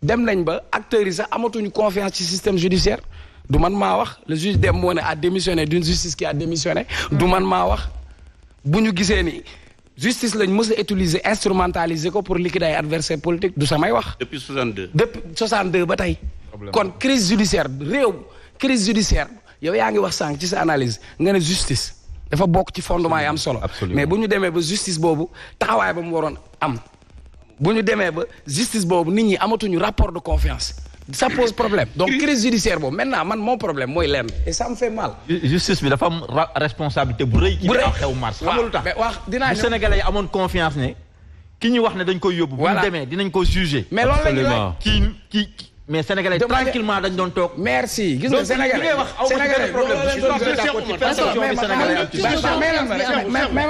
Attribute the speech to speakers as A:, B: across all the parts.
A: dem nañ ba acteurs yi sax amatuñu confiance ci système judiciaire du man maa wax le juge Dème moo ne a démissionné d'une justice qui a démissionné du man maa wax bu ñu gisee ni justice lañ mës a utiliser instrumentaliser ko pour liquider ay adversaires politiques du samay wax.
B: depuis 62.
A: depuis 62 ba tey. kon crise judiciaire réew crise judiciaire yow yaa ngi wax sànq ci sa analyse nga ne justice dafa bokk ci fondement yi am solo. mais bu ñu demee ba justice boobu taxawaay ba mu waroon am. bu ñu demee ba justice boobu nit ñi amatuñu rapport de confiance ça pose problème donc crise judiciaire boobu maintenant man mon problème mooy lenn et ça me fait mal.
C: justice bi dafa am responsabilité bu rëy. ci xew mars xam nga lu tax dinaa ñëw Sénégalais yi amoon confiance ne ki ñu wax ne dañ koy yóbbu. bu ñu demee dinañ ko juger.
A: mais loolu la ñuy wax
C: kii mais Sénégalais tranquillement dañ doon toog.
A: merci gis nga Sénégalais Sénégalais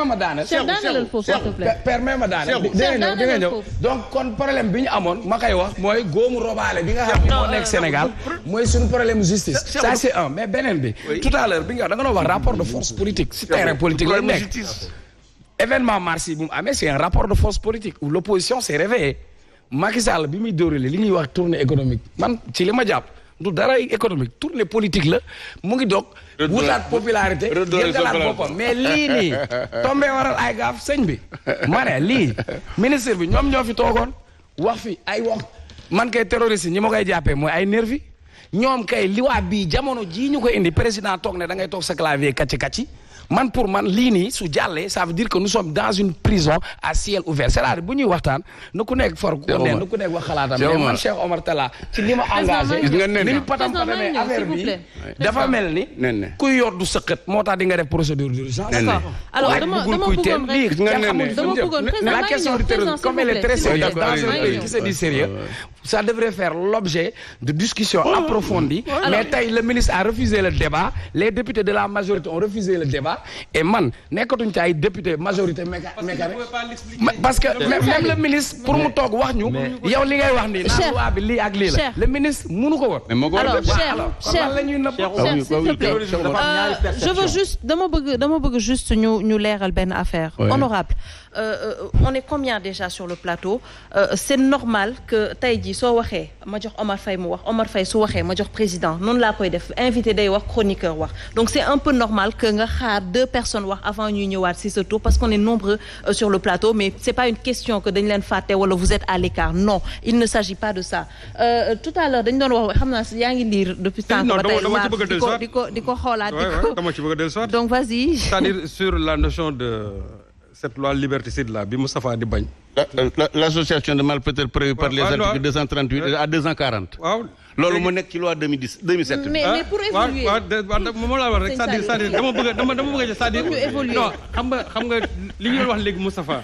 A: ma daane. permet ma daane. di nga ñëw donc kon problème bi ñu amoon ma koy wax mooy góomu robaale bi nga xam ne moo nekk Sénégal mooy suñu problème justice. ça c'est un mais beneen bi. tout à l'heure bi nga da nga doon wax rapport de force politique si terrain politique la nekk. événement mars yi bu mu amee c'est un rapport de force politique où l'opposition s'est réveillée. Macky Sall bi muy dóorale li ñuy wax tournée économique man ci li ma jàpp du dara économique tournée politique la mu ngi doog wutaat popularité yëngalaat boppam mais lii nii tombé waral ay gaaf sëñ bi ma ne lii ministre bi ñoom ñoo fi toogoon wax fi ay wax man kay terroriste yi ñi ma koy jàppee mooy ay nervi ñoom kay liwaa bii jamono jii ñu ko indi président toog ne da ngay toog sa clavier kacci man pour man lii nii su jàllee ça veut dire que nous sommes dans une prison à ciel ouvert c'est-à-dire bu ñuy waxtaan na ku nekk for ko ne na ku nekk wax xalaatam mais man Cheikh Omar Talla ci li ma engagé li ñu patam-patamee affaire bi dafa mel ni kuy yor du sëqët moo tax di nga def procédure d'urgence
D: alors dama bëggoon rek
A: la question du terrorisme comme elle est très sérieuse dans un pays qui se dit sérieux ça devrait faire l'objet de discussions approfondies mais tey le ministre a refusé le débat les députés de la majorité ont refusé le débat et man nekkatuñ ci ay député majorité mécanique parce que même le ministre pour mu toog wax ñu yow li ngay wax nii naan loi bi lii ak lii la le ministre mënu ko woon
D: alors cher la ñuy nëbb s'il te plaît je veux juste dama bëgg juste ñu leeral benn affaire honorable on est combien déjà sur le plateau c'est normal que tey jii soo waxee ma jox Omar Faye mu wax Omar Faye su waxee ma jox président noonu laa koy def invité day wax chroniqueur wax donc c'est un peu normal que nga xaar deux personnes wax avant ñuy ñëwaat si ce tour parce qu'on est nombreux sur le plateau mais c'est pas une question que dañ leen fàtte wala vous êtes à l'écart non il ne s'agit pas de ça tout à l'heure dañ doon wax xam naa yaa ngi lire depuis tant que ba tey di ko xoolaat
E: dama ci bëgg a dellusiwaat
D: donc vas-y
E: c'est-à-dire sur la notion de cette loi liberticide là bi Moustapha di bañ
B: l'association de malfaiteurs prévue par les articles 238 à 240 waaw loolu mu nekk ci loi 2017
D: mais pour évoluer
E: moom laa wax rek c'est-à-dire dama bëgg c'est-à-dire non xam nga li ñu wax léegi Moustapha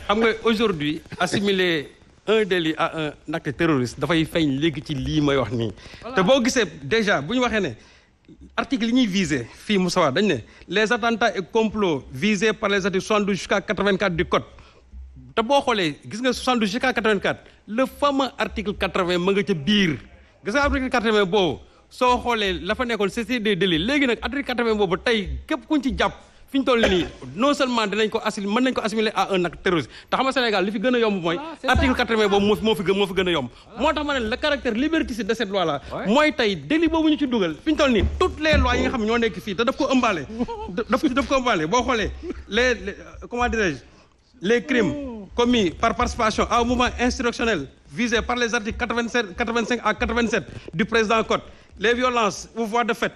E: xam nga aujourd'hui assimiler un délit à un acte terroriste dafay feeñ léegi ci lii may wax nii te boo gisee déjà bu ñu waxee ne article yi ñuy visé fii Moustapha dañ ne les attentats et complots visés par les articles 72 jusqu'à 84 du code te boo xoolee gis nga 72 jusqu'à 84 le fameux article 80 ma nga ca biir gis nga article 80 boobu soo xoolee la fa nekkoon c'est des délits léegi nag article 80 boobu tey képp kuñ ci jàpp fi ñu toll nii non seulement mën nañ ko assimiler à un acte terroriste te xam nga Sénégal li fi gën a yomb mooy article 80 boobu moo fi gën a yomb moo tax ma ne le caractère liberticide de cette loi là mooy tey délit boobu ñu ci dugal fi ñu toll nii toutes les lois yi nga xam ñoo nekk fii te daf ko ëmbaale boo xoolee les comment dirais-je les crimes commis par participation à un mouvement insurrectionnel visé par les articles 85 à 87 du présent code les violences ou voies de fait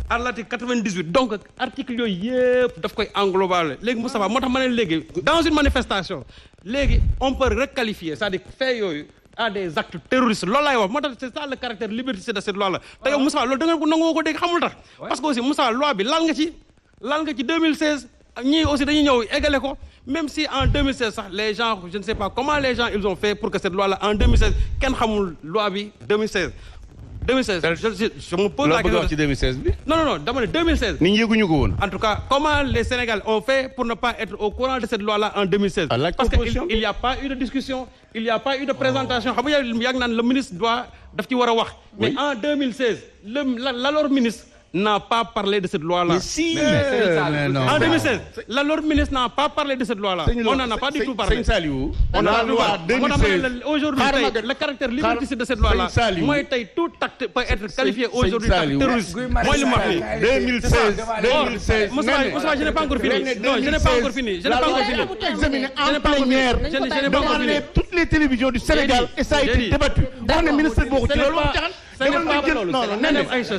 E: à l'article 98 donc article yooyu yëpp daf koy englobale léegi Moustapha moo tax ma ne léegi dans une manifestation léegi on peut requalifier c'est-à-dire fait yooyu à des actes terroristes loolu laay wax moo tax c'est ça le caractère liberticide de cette loi là te yow Moustapha loolu da nga ko nangoo ko dégg xamul tax parce que aussi Moustapha loi bi laal nga ci 2016 ñii aussi dañuy ñëw égaler ko même si en 2016 sax les gens je ne sais pas comment les gens ils ont fait pour que cette loi là en 2016 kenn xamul loi bi 2016 je me pose la question
B: ci 2016 bi.
E: non dama ne 2016.
B: nit ñi yëguñu ko woon.
E: en tout cas comment les Sénégalais ont fait pour ne pas être au courant de cette loi-là en 2016. parce que il y a pas eu de discussion il y a pas eu de présentation xam nga yàgg naan le ministre daf ci war a wax. mais en 2016 l'alors ministre n'a pas parlé de cette loi-là. En 2016, leur ministre n'a pas parlé de cette loi-là. On n'en a pas du tout parlé. On a la loi 2016. Aujourd'hui, le caractère liberticide de cette loi-là, moi, tout acte peut être qualifié aujourd'hui comme terroriste. Moi, le marqué. 2016. Moussa, je n'ai pas encore fini. Non, je n'ai pas encore fini. Je n'ai pas encore fini.
B: Examiné en plénière devant toutes les télévisions du Sénégal et ça a été débattu. On est ministre boobu ci loolu
E: c'est pas pour rien.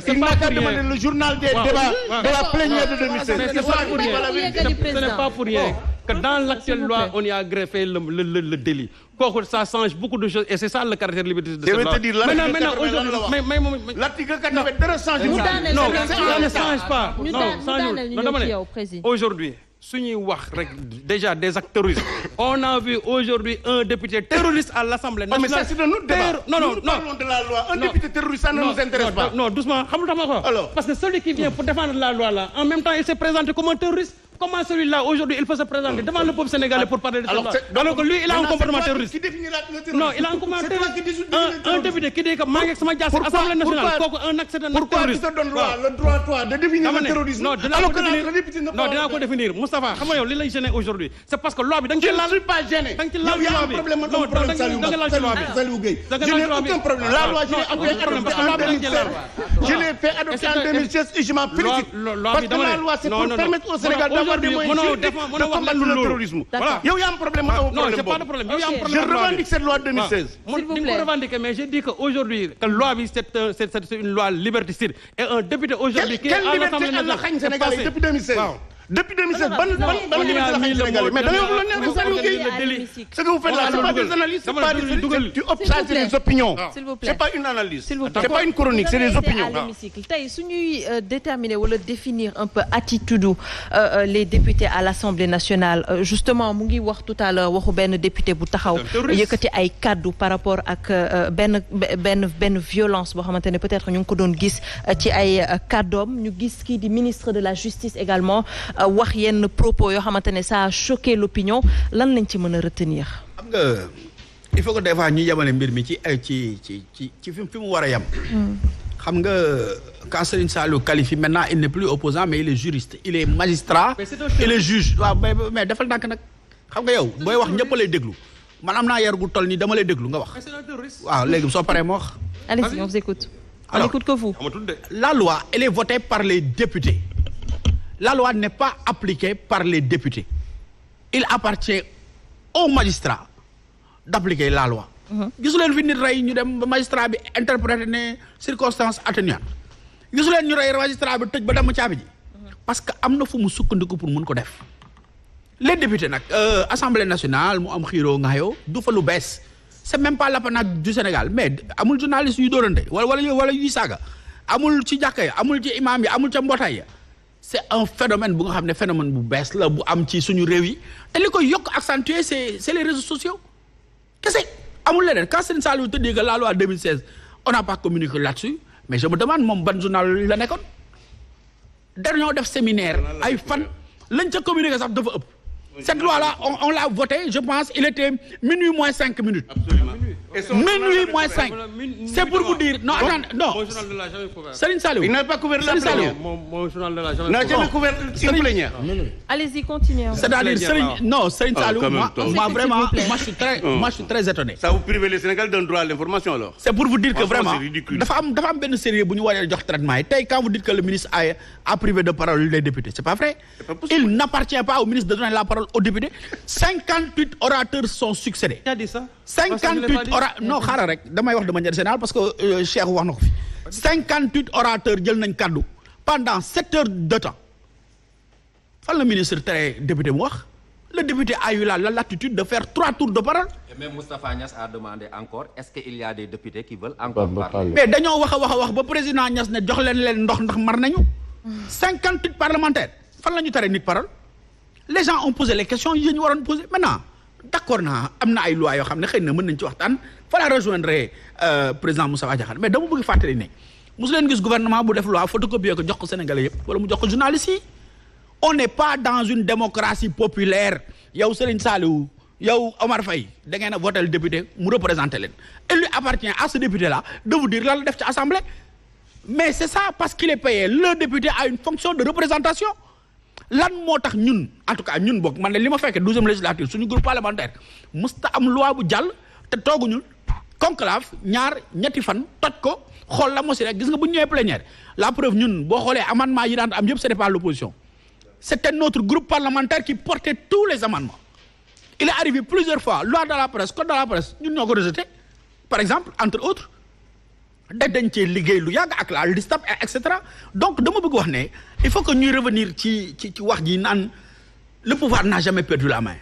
B: Il n'a qu'à demander le journal des débats de la plénière de 2016.
E: Ce n'est pas pour rien que dans l'actuelle loi, on y a greffé le délit. Ça change beaucoup de choses et c'est ça le caractère liberticide de cette loi. Maintenant, aujourd'hui,
B: l'article 4 dara changé.
E: Non, ça ne change pas. Non, aujourd'hui, déjà des actes terroristes. On a vu aujourd'hui un député terroriste à l'Assemblée nationale.
B: Mais ça c'est un autre débat. Nous parlons de la loi. Un député terroriste, ça ne nous intéresse pas.
E: Non, doucement. Parce que celui qui vient pour défendre la loi là, en même temps, il s'est présenté comme un terroriste. Comment celui-là, aujourd'hui, il faut se présenter devant le peuple sénégalais pour parler de cette loi? Alors que lui, il a un comportement terroriste. Non, il a un comportement terroriste. Un député qui dit que Maguette Samadjas, Assemblée nationale, un accès d'un terroriste.
B: Pourquoi tu te donnes le droit, toi, de définir le terrorisme?
E: Non, de la définir. Moustapha, comment il est gêné aujourd'hui? C'est parce que loi,
B: je ne suis pas gêné. Il y a un problème, Salou Gueye. Je n'ai aucun problème. La loi, je l'ai fait adopter en 2016 et je m'en félicite. Parce que la loi, c'est pour permettre au Sénégal d'avoir des moyens de combattre le terrorisme. Voilà. Il y a un problème.
E: Non, j'ai pas de problème.
B: Je revendique cette loi 2016.
E: S'il vous plaît. Mais j'ai dit qu'aujourd'hui, que la loi, c'est une loi liberticide. Et un député aujourd'hui qui est à l'Assemblée nationale.
B: Depuis 2016. Depuis 2016, bonne Sénégalais. Mais ce que vous faites là, ce n'est pas des analyses, tu observes les opinions. Ce n'est pas une analyse, ce n'est pas une chronique, c'est des opinions.
D: Tey su ñuy déterminer wala définir un peu attitude les députés à l'Assemblée nationale justement mu ngi wax tout à l'heure waxu benn député bu taxaw yëkkati ay kaddu par rapport ak benn violence boo xamante ne peut-être ñu ngi ko doon gis ci ay kaddoom ñu gis kii di ministre de la justice également wax yenn propos yoo xamante ne ça a choqué l'opinion lan lañ ci mën a retenir.
F: xam nga il faut que des fois ñu yemale mbir mi ci fi mu war a yem. xam nga quand Serigne Saliou qualifie maintenant il n'est plus opposant mais il est juriste il est magistrat il est juge waaw mais defal ndànk nag xam nga yow booy wax ñëpp lay déglu man am naa yar gu toll nii dama lay déglu nga wax waaw léegi soo paree ma wax.
D: Allez-y, on vous écoute. On écoute que vous.
F: La loi elle est votée par les députés. La loi n'est pas appliquée par les députés. Il appartient aux magistrats d'appliquer la loi. gisu leen fi nit rey ñu dem ba magistrat bi interprété ne circonstance atténuante gisu leen ñu rey magistrat bi tëj ba dem caabi ji parce que am na fu mu sukkandiku pour mun ko def. Les députés nag assemblée nationale mu am xiiroo ngaayoo du fa lu bees c'est même pas l'apanage du Sénégal mais amul journaliste yu dóorante wala yuy saaga amul ci jàkka ya amul ci imam yi amul ca mbootaay ya. C'est un phénomène bu nga xam ne phénomène bu bees la bu am ci suñu réew yi te li koy yokk accentuer c'est les réseaux sociaux kese amul leneen quand Serigne Saliou te dit que la loi 2016 on n'a pas communiqué là-dessus mais je me demande moom ban journal la nekkoon dañoo def séminaire ay fan lañ ca communiqué sax dafa ëpp cette loi là on l'a votée je pense il était minuit moins 5 minutes. Absolument. Minuit moins 5. C'est pour vous dire. Non, attendez, non. Serigne Saliou.
B: Il n'a pas couvert la plénière.
E: Mon journal de la journée.
B: N'a jamais couvert une plénière.
D: Allez-y, continuez.
F: C'est-à-dire Serigne Saliou, moi vraiment, moi je suis très étonné.
B: Ça vous prive les Sénégalais d'un droit à l'information alors.
F: C'est pour vous dire que vraiment dafa am benn sérieux bu ñu war a jox traitement yi tey quand vous dites que le ministre a privé de parole les députés c'est pas vrai. Il n'appartient pas au ministre de donner la parole aux députés. 58 orateurs sont succédés.
E: Qui a dit ça?
F: 58 orateurs non xaaral rek damay wax de manière générale parce que Cheikh wax na ko fi 58 orateurs jël nañ kaddu pendant 7 heures de temps fan la ministre tere député mu wax le député a eu la latitude de faire 3 tours de parole.
G: Et même Moustapha Niasse a demandé encore est-ce qu'il y a des députés qui veulent encore parler.
F: Mais dañoo wax ba président Niasse ne jox leen ndox ndax mar nañu 58 parlementaires fan la ñu tere nit parole les gens ont posé les questions yi ñu waroon poser maintenant. D'accord naa am na ay lois yoo xam ne xëy na mën nañ ci waxtaan fa la rejoindre président Moustapha Diakhaté mais dama bëgg fàttali ne mosu leen gis gouvernement bu def loi photocopier ko jox ko Sénégalais yëpp wala mu jox ko journalistes yi on n'est pas dans une démocratie populaire yow Serigne Saliou yow Omar Faye da ngeen a voté le député mu représenté leen il lui appartient à ce député là de vous dire lan la def ci assemblée mais c'est ça parce qu'il est payé le député a une fonction de représentation lan moo tax ñun en tout cas ñun bokk man ne li ma fekkee 12e législature suñu groupe parlementaire musta am loi bu jàll te tooguñu conclave ñetti fan toj ko xool la mosi rek gis nga bu ñu ñëwee plénière la preuve ñun boo xoolee amendement yi daan am yëpp c'était pas l'opposition c'était notre groupe parlementaire qui portait tous les amendements il est arrivé plusieurs fois loi de la presse code de la presse ñun ñoo ko rejeté par exemple entre autres dañ cee liggéey lu yàgg ak la LISTAB et cetera donc dama bëgg wax ne il faut que ñuy revenir ci wax ji naan le pouvoir n'a jamais perdu la main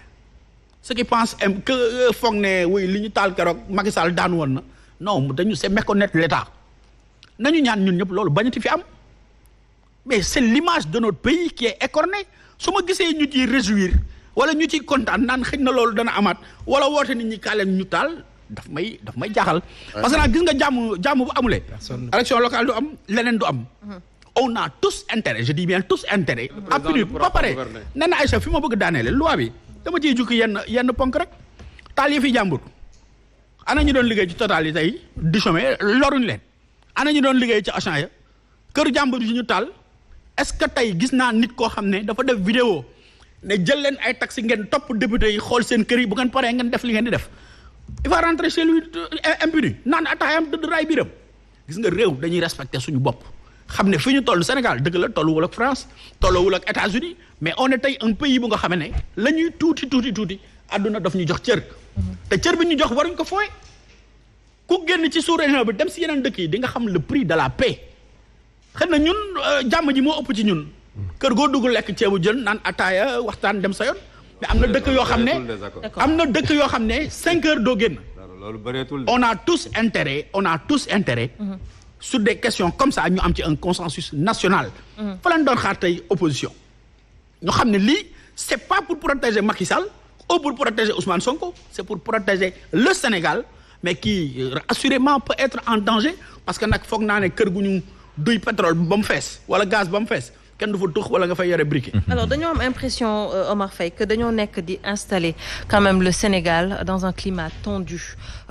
F: ceux qui pensent que foog ne oui li ñu taal keroog Macky Sall daan woon na non dañu c'est méconnaître l'État nañu ñaan ñun ñëpp loolu bañati fi am mais c'est l'image de notre pays qui est écornée su ma gisee ñu ciy réjouir wala ñu ciy kontaan naan xëy na loolu dana amaat wala woote nit ñi kaa leen ñu taal daf may jaaxal parce que nag gis nga jàmm bu amulee élection locale du am leneen du am on a tous intérêt je dis bien tous intérêt à punir ba pare nee na Aïcha fi ma bëgg daaneele loi bi dama ciy jukki yenn ponk rek taal yi fi jàmbur ana ñu doon liggéey ci Total yi tey di chômer loruñ leen ana ñu doon liggéey ci Auchan ya kër jàmbur yi ñu taal est-ce que tey gis naa nit koo xam ne dafa def vidéo ne jël leen ay taxi ngeen topp député yi xool seen kër yi bu ngeen paree ngeen def li ngeen di def il va rentrer chez lui impuni naan ataayam tëdd raay biiram gis nga réew dañuy respecter suñu bopp xam ne fi ñu toll Sénégal dëgg la tolluwul ak France tolluwul ak États-Unis mais on est tey un pays bu nga xam ne la ñuy tuuti àdduna daf ñu jox cër te cër bi ñu jox waruñ ko fooy ku génn ci sous-région bi dem si yeneen dëkk yi di nga xam le prix de la paix xëy na ñun jàmm ji moo ëpp ci ñun kër goo dugg lekk ceebu jën naan ataaya waxtaan dem sa yoon mais am na dëkk yoo xam ne 5 heures doo génn on a tous intérêt sur des questions comme ça ñu am ci un consensus national fa lañ doon xaar tey opposition ñu xam ne lii c'est pas pour protéger Macky Sall ou pour protéger Ousmane Sonko c'est pour protéger le Sénégal mais qui assurément peut être en danger parce que nag foog naa ne kër gu ñu duy pétrole ba mu fees wala gaz ba mu fees kenn du fa tux wala nga fay yore briquet.
D: Alors dañoo am impression Omar Faye que dañoo nekk di installer quand même le Sénégal dans un climat tendu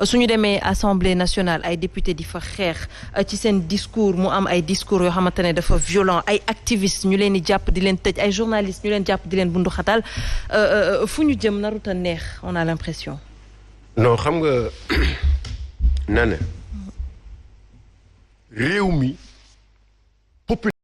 D: suñu demee Assemblée nationale ay député di fa xeex ci seen discours mu am ay discours yoo xamante ne dafa violent ay activistes ñu leen di jàpp di leen tëj ay journalistes ñu leen jàpp di leen bunduxatal fu ñu jëm narut a neex on a l'impression.
H: non xam nga Nana réew mi